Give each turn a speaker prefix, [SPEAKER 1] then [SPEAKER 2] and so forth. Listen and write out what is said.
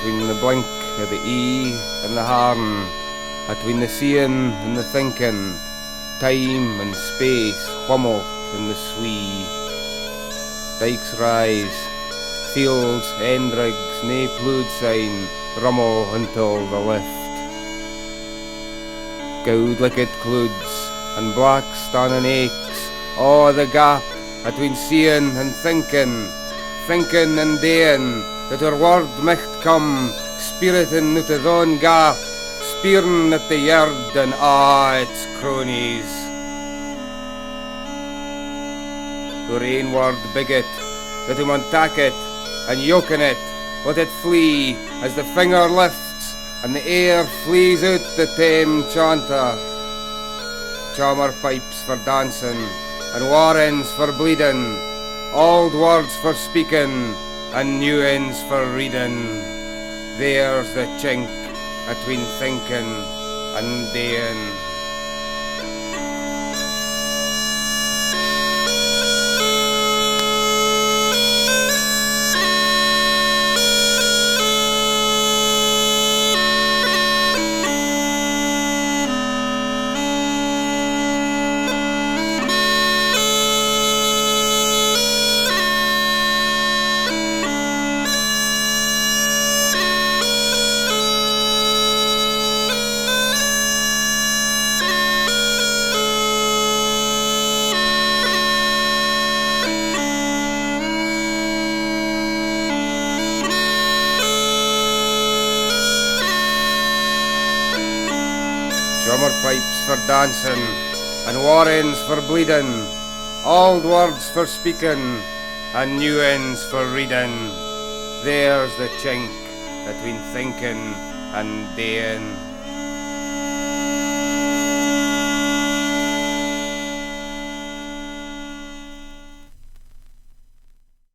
[SPEAKER 1] atween the blink of the E and the harn, atween the seean and the thinkan, time and space, whummelt and the swee. Dykes rise, fields, endrigs, nae pleuchd syne, rummel until the lift. Gowd-licket cloods and black staunan aiks, the gap atween seean and thinkan and Daean, that our word micht come, Speiritan out the thon gap, Speiran at the yird and its cronies. Our ain word biggit, that we maun tak it and yoakan it, let it flee as the finger lifts and the air flees out the tame chaunter. Chaumer pipes for dancing and warrens for bleeding, old words for speaking and new ends for reading. There's the chink atween Thinkan and Daean. Chaumer pipes for dancing and warrens for bleeding, old words for speaking and new ends for reading. There's the chink atween Thinkan and Daean.